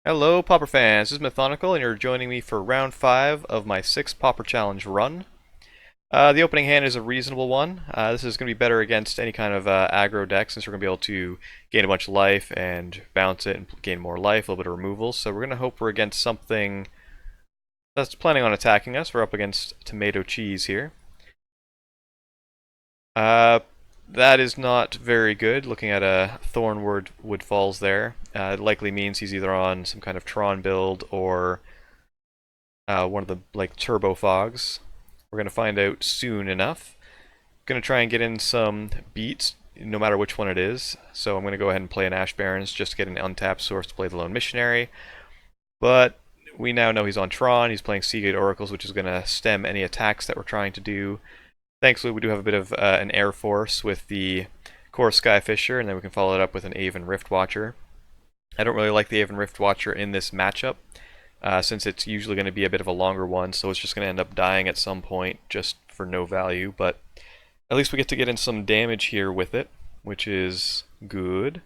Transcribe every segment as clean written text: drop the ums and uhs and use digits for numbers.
Hello, Pauper fans. This is Mathonical, and you're joining me for round 5 of my 6th Pauper Challenge run. The opening hand is a reasonable one. This is going to be better against any kind of aggro deck, since we're going to be able to gain a bunch of life and bounce it and gain more life, a little bit of removal. So we're going to hope we're against something that's planning on attacking us. We're up against tomato cheese here. Uh, that is not very good. Looking at a Thornwood Falls there, it likely means he's either on some kind of Tron build or one of the turbo fogs. We're going to find out soon enough. Going to try and get in some beats, no matter which one it is. So I'm going to go ahead and play an Ash Barrens just to get an untapped source to play the Lone Missionary. But we now know he's on Tron. He's playing Seagate Oracles, which is going to stem any attacks that we're trying to do. Thankfully, we do have a bit of an Air Force with the Core Skyfisher, and then we can follow it up with an Aven Rift Watcher. I don't really like the Aven Rift Watcher in this matchup, since it's usually going to be a bit of a longer one, so it's just going to end up dying at some point just for no value, but at least we get to get in some damage here with it, which is good.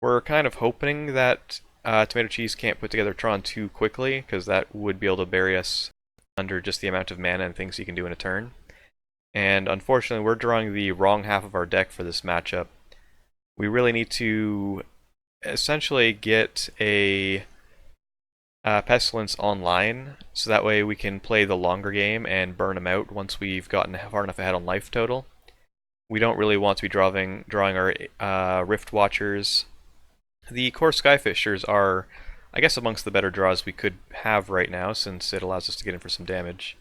We're kind of hoping that Tomato Cheese can't put together Tron too quickly, because that would be able to bury us under just the amount of mana and things he can do in a turn. And unfortunately, we're drawing the wrong half of our deck for this matchup. We really need to essentially get a Pestilence online, so that way we can play the longer game and burn them out once we've gotten far enough ahead on life total. We don't really want to be drawing our Rift Watchers. The Core Skyfishers are, I guess, amongst the better draws we could have right now, since it allows us to get in for some damage.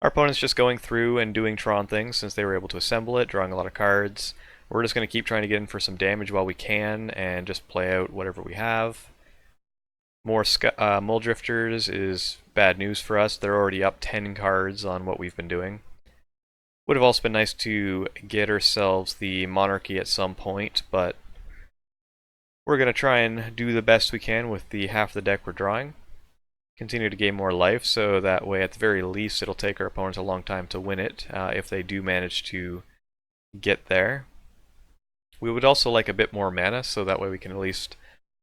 Our opponent's just going through and doing Tron things, since they were able to assemble it, drawing a lot of cards. We're just going to keep trying to get in for some damage while we can, and just play out whatever we have. More Mole Drifters is bad news for us. They're already up 10 cards on what we've been doing. Would have also been nice to get ourselves the Monarchy at some point, but we're going to try and do the best we can with the half of the deck we're drawing. Continue to gain more life, so that way at the very least it'll take our opponents a long time to win it, if they do manage to get there. We would also like a bit more mana, so that way we can at least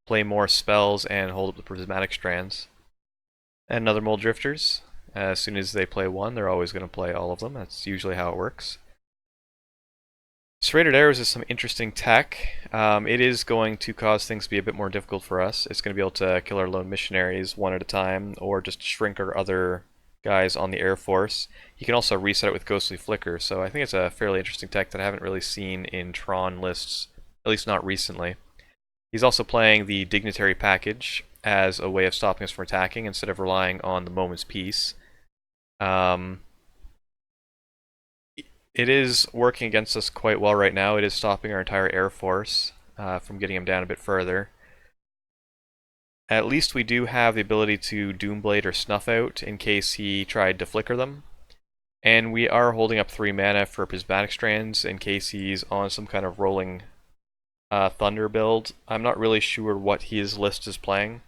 play more spells and hold up the prismatic strands. And another Mole Drifters. As soon as they play one, they're always going to play all of them. That's usually how it works. Serrated Arrows is some interesting tech. It is going to cause things to be a bit more difficult for us. It's going to be able to kill our Lone Missionaries one at a time, or just shrink our other guys on the Air Force. He can also reset it with Ghostly Flicker, so I think it's a fairly interesting tech that I haven't really seen in Tron lists, at least not recently. He's also playing the Dignitary package as a way of stopping us from attacking instead of relying on the Moment's Peace. It is working against us quite well right now. It is stopping our entire Air Force from getting him down a bit further. At least we do have the ability to Doomblade or Snuff Out in case he tried to flicker them. And we are holding up 3 mana for Prismatic Strands in case he's on some kind of rolling Thunder build. I'm not really sure what his list is playing.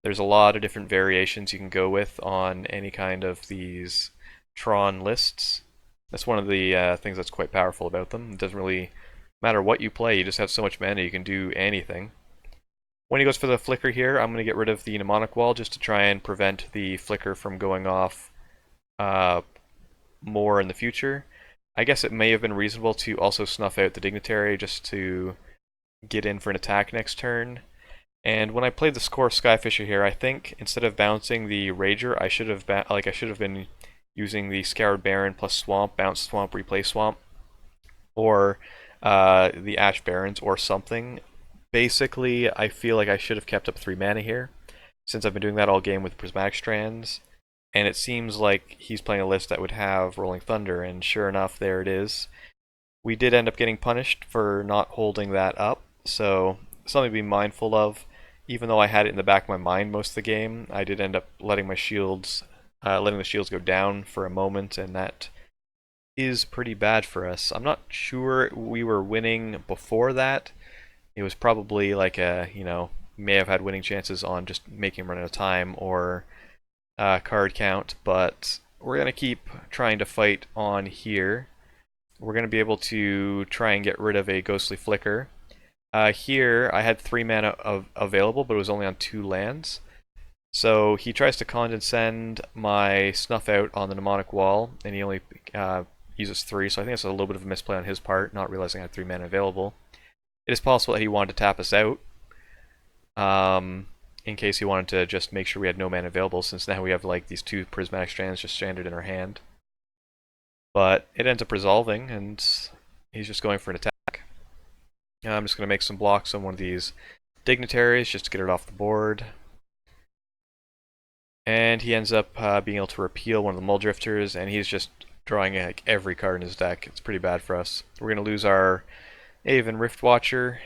There's a lot of different variations you can go with on any kind of these Tron lists. That's one of the things that's quite powerful about them. It doesn't really matter what you play, you just have so much mana you can do anything. When he goes for the flicker here, I'm going to get rid of the Mnemonic Wall just to try and prevent the flicker from going off more in the future. I guess it may have been reasonable to also snuff out the Dignitary just to get in for an attack next turn. And when I played the Core Skyfisher here, I think instead of bouncing the Rager, I should have been using the Scoured Baron plus Swamp, bounce Swamp, replay Swamp, or the Ash Barrens or something. Basically, I feel like I should have kept up 3 mana here, since I've been doing that all game with Prismatic Strands, and it seems like he's playing a list that would have Rolling Thunder, and sure enough, there it is. We did end up getting punished for not holding that up, so something to be mindful of. Even though I had it in the back of my mind most of the game, I did end up letting the shields go down for a moment, and that is pretty bad for us. I'm not sure we were winning before that. It was probably like may have had winning chances on just making him run out of time or card count, but we're going to keep trying to fight on here. We're going to be able to try and get rid of a Ghostly Flicker. Here, I had 3 mana available, but it was only on 2 lands. So he tries to condescend my Snuff Out on the Mnemonic Wall, and he only uses 3, so I think that's a little bit of a misplay on his part, not realizing I had 3 mana available. It is possible that he wanted to tap us out, in case he wanted to just make sure we had no mana available, since now we have like these 2 Prismatic Strands just stranded in our hand. But it ends up resolving, and he's just going for an attack. I'm just going to make some blocks on one of these dignitaries just to get it off the board. And he ends up being able to repeal one of the Mulldrifters, and he's just drawing like every card in his deck. It's pretty bad for us. We're going to lose our Aven Riftwatcher,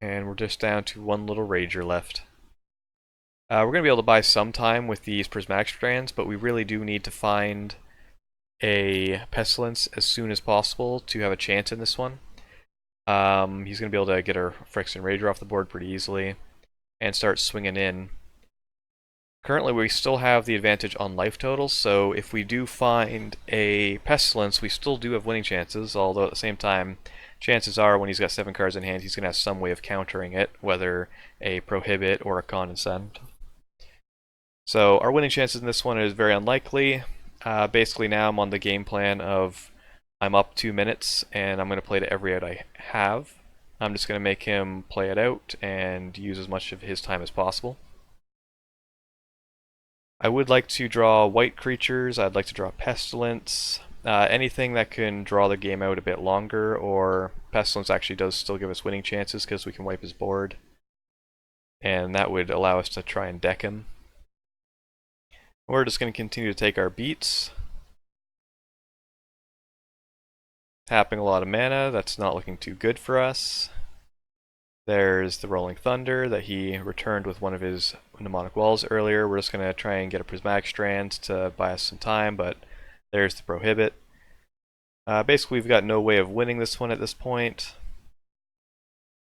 and we're just down to one little Rager left. We're going to be able to buy some time with these Prismatic Strands, but we really do need to find a Pestilence as soon as possible to have a chance in this one. He's going to be able to get our Phyrexian Rager off the board pretty easily and start swinging in. Currently, we still have the advantage on life totals, so if we do find a Pestilence, we still do have winning chances, although at the same time, chances are when he's got 7 cards in hand, he's going to have some way of countering it, whether a Prohibit or a Condescend. So our winning chances in this one is very unlikely. Basically now I'm on the game plan of I'm up 2 minutes, and I'm going to play to every out I have. I'm just going to make him play it out and use as much of his time as possible. I would like to draw white creatures. I'd like to draw Pestilence. Anything that can draw the game out a bit longer, or Pestilence actually does still give us winning chances because we can wipe his board. And that would allow us to try and deck him. We're just going to continue to take our beats. Tapping a lot of mana, that's not looking too good for us. There's the Rolling Thunder that he returned with one of his Mnemonic Walls earlier. We're just going to try and get a Prismatic Strand to buy us some time, but there's the Prohibit. Basically, we've got no way of winning this one at this point,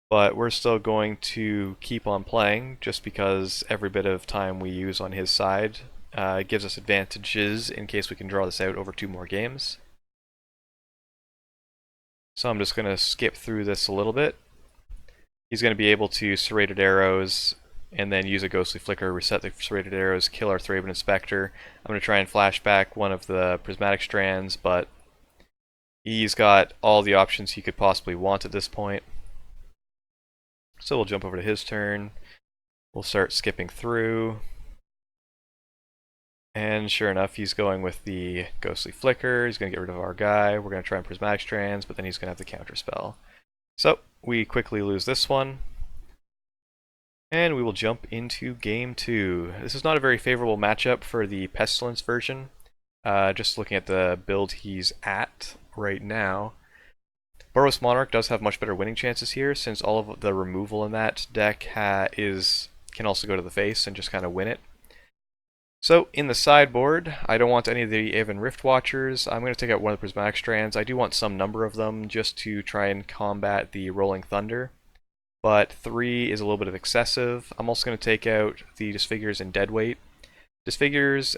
but we're still going to keep on playing just because every bit of time we use on his side gives us advantages in case we can draw this out over 2 more games. So I'm just going to skip through this a little bit. He's going to be able to Serrated Arrows and then use a Ghostly Flicker, reset the Serrated Arrows, kill our Thraben Inspector. I'm going to try and flashback one of the Prismatic Strands, but he's got all the options he could possibly want at this point. So we'll jump over to his turn. We'll start skipping through. And sure enough, he's going with the Ghostly Flicker. He's going to get rid of our guy. We're going to try and Prismatic Strands, but then he's going to have the counter spell. So we quickly lose this one. And we will jump into game 2. This is not a very favorable matchup for the Pestilence version. Just looking at the build he's at right now. Boros Monarch does have much better winning chances here, since all of the removal in that deck can also go to the face and just kind of win it. So in the sideboard, I don't want any of the Aven Riftwatchers. I'm going to take out one of the Prismatic Strands. I do want some number of them just to try and combat the Rolling Thunder, but 3 is a little bit of excessive. I'm also going to take out the Disfigures and Deadweight. Disfigures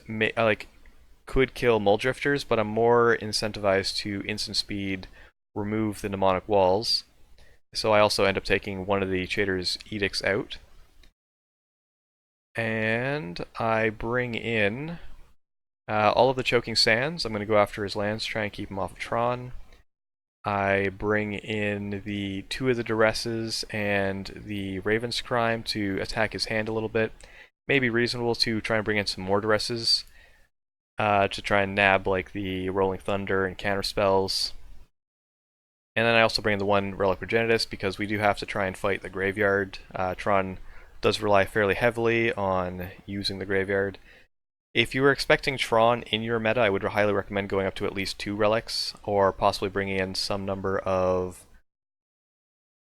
could kill Mulldrifters, but I'm more incentivized to instant speed remove the Mnemonic Walls. So I also end up taking one of the Trader's Edicts out. And I bring in all of the Choking Sands. I'm going to go after his lands, try and keep him off of Tron. I bring in the 2 of the Duresses and the Raven's Crime to attack his hand a little bit. Maybe reasonable to try and bring in some more Duresses to try and nab like the Rolling Thunder and counter spells. And then I also bring in the 1 Relic Progenitus because we do have to try and fight the graveyard. Tron does rely fairly heavily on using the graveyard. If you were expecting Tron in your meta, I would highly recommend going up to at least 2 relics, or possibly bringing in some number of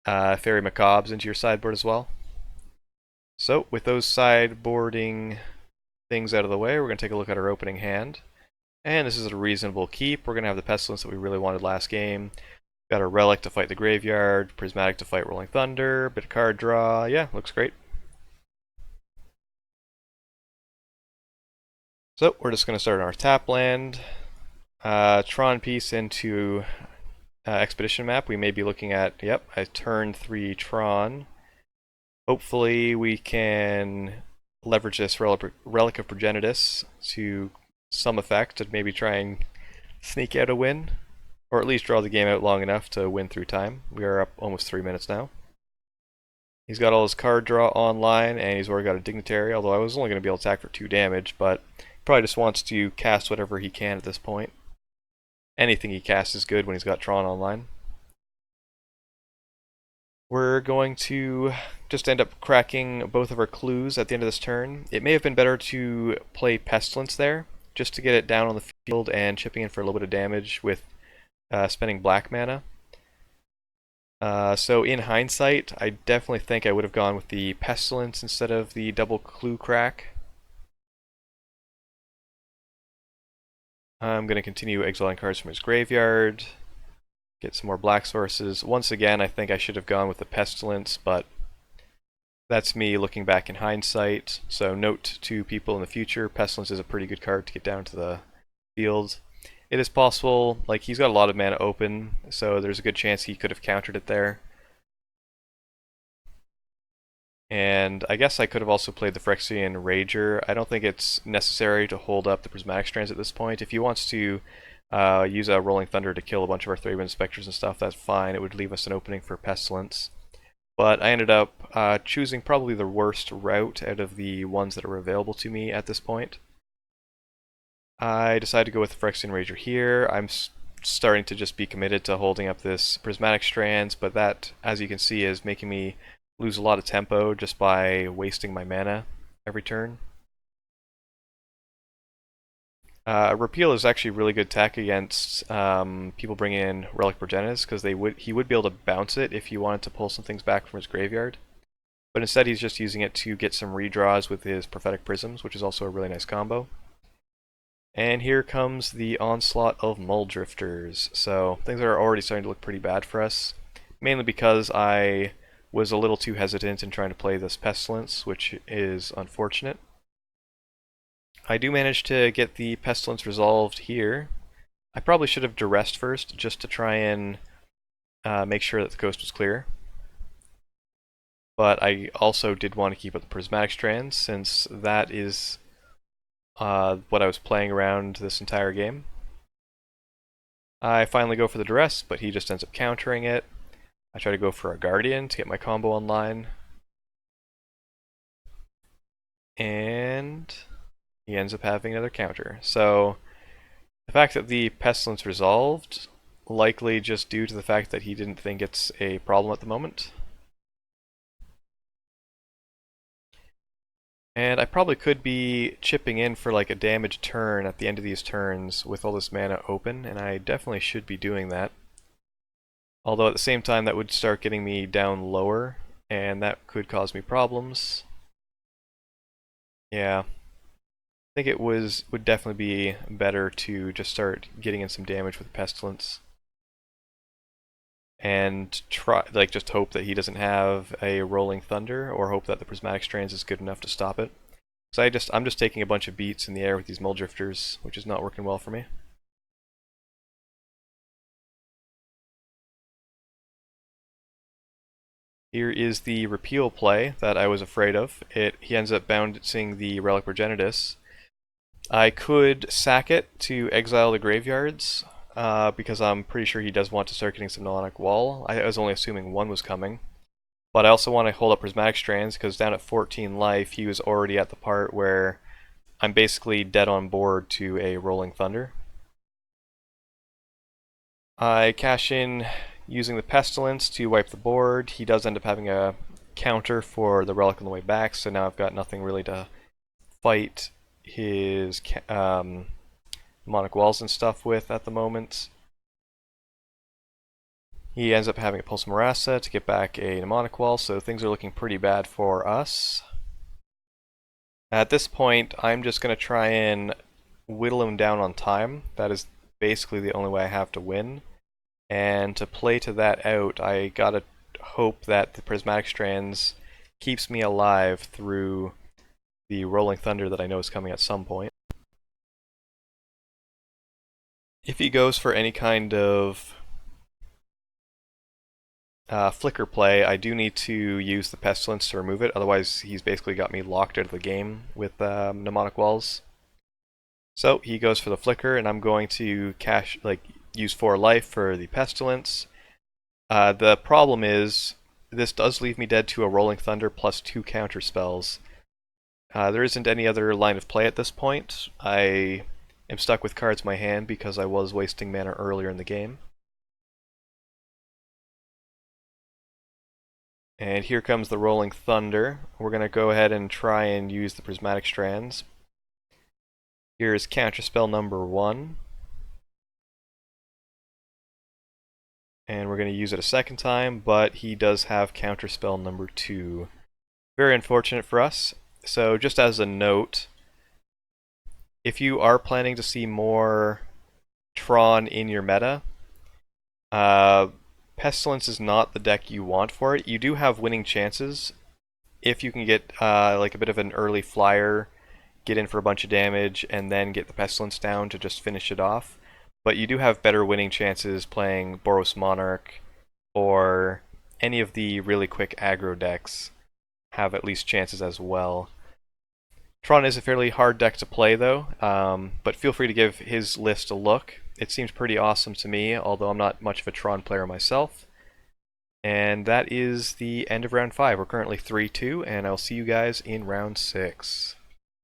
Fairy Macabres into your sideboard as well. So with those sideboarding things out of the way, we're going to take a look at our opening hand. And this is a reasonable keep. We're going to have the Pestilence that we really wanted last game. Got a Relic to fight the graveyard, Prismatic to fight Rolling Thunder, bit of card draw. Yeah, looks great. So we're just going to start our tap land. Tron piece into expedition map, we may be looking at, yep, a turn 3 Tron. Hopefully we can leverage this Relic of Progenitus to some effect and maybe try and sneak out a win, or at least draw the game out long enough to win through time. We are up almost 3 minutes now. He's got all his card draw online, and he's already got a Dignitary, although I was only going to be able to attack for 2 damage, but he probably just wants to cast whatever he can at this point. Anything he casts is good when he's got Tron online. We're going to just end up cracking both of our clues at the end of this turn. It may have been better to play Pestilence there, just to get it down on the field and chipping in for a little bit of damage with spending black mana. So in hindsight, I definitely think I would have gone with the Pestilence instead of the double clue crack. I'm going to continue exiling cards from his graveyard, get some more black sources. Once again, I think I should have gone with the Pestilence, but that's me looking back in hindsight. So note to people in the future, Pestilence is a pretty good card to get down to the field. It is possible, like, he's got a lot of mana open, so there's a good chance he could have countered it there. And I guess I could have also played the Phyrexian Rager. I don't think it's necessary to hold up the Prismatic Strands at this point. If he wants to use a Rolling Thunder to kill a bunch of our Thraben Spectres and stuff, that's fine. It would leave us an opening for Pestilence. But I ended up choosing probably the worst route out of the ones that are available to me at this point. I decided to go with the Phyrexian Rager here. I'm starting to just be committed to holding up this Prismatic Strands, but that, as you can see, is making me lose a lot of tempo just by wasting my mana every turn. Repeal is actually really good tech against people bringing in Relic Progenitus, because he would be able to bounce it if he wanted to pull some things back from his graveyard. But instead he's just using it to get some redraws with his Prophetic Prisms, which is also a really nice combo. And here comes the onslaught of Mulldrifters. So things are already starting to look pretty bad for us, mainly because I was a little too hesitant in trying to play this Pestilence, which is unfortunate. I do manage to get the Pestilence resolved here. I probably should have duressed first, just to try and make sure that the coast was clear. But I also did want to keep up the Prismatic Strands, since that is what I was playing around this entire game. I finally go for the duress, but he just ends up countering it. I try to go for a Guardian to get my combo online. And he ends up having another counter. So the fact that the Pestilence resolved, likely just due to the fact that he didn't think it's a problem at the moment. And I probably could be chipping in for like a damage turn at the end of these turns with all this mana open, and I definitely should be doing that. Although at the same time that would start getting me down lower, and that could cause me problems. Yeah. I think it would definitely be better to just start getting in some damage with Pestilence. And try, like, just hope that he doesn't have a Rolling Thunder, or hope that the Prismatic Strands is good enough to stop it. So I'm just taking a bunch of beats in the air with these Mulldrifters, which is not working well for me. Here is the repeal play that I was afraid of. He ends up bouncing the Relic Progenitus. I could sack it to exile the graveyards, because I'm pretty sure he does want to start getting some Melodic Wall. I was only assuming one was coming. But I also want to hold up Prismatic Strands, because down at 14 life, he was already at the part where I'm basically dead on board to a Rolling Thunder. I cash in using the Pestilence to wipe the board. He does end up having a counter for the Relic on the way back, so now I've got nothing really to fight his Mnemonic Walls and stuff with at the moment. He ends up having a Pulse Marassa to get back a Mnemonic Wall, so things are looking pretty bad for us. At this point, I'm just going to try and whittle him down on time. That is basically the only way I have to win. And to play to that out, I gotta hope that the Prismatic Strands keeps me alive through the Rolling Thunder that I know is coming at some point. If he goes for any kind of flicker play, I do need to use the Pestilence to remove it, otherwise he's basically got me locked out of the game with Mnemonic Walls. So he goes for the flicker, and I'm going to use 4 life for the Pestilence. The problem is, this does leave me dead to a Rolling Thunder plus 2 counter spells. There isn't any other line of play at this point. I am stuck with cards in my hand because I was wasting mana earlier in the game. And here comes the Rolling Thunder. We're going to go ahead and try and use the Prismatic Strands. Here's counterspell number 1. And we're going to use it a second time, but he does have counterspell number 2. Very unfortunate for us. So just as a note, if you are planning to see more Tron in your meta, Pestilence is not the deck you want for it. You do have winning chances if you can get like a bit of an early flyer, get in for a bunch of damage, and then get the Pestilence down to just finish it off. But you do have better winning chances playing Boros Monarch, or any of the really quick aggro decks have at least chances as well. Tron is a fairly hard deck to play though, but feel free to give his list a look. It seems pretty awesome to me, although I'm not much of a Tron player myself. And that is the end of round 5. We're currently 3-2, and I'll see you guys in round 6.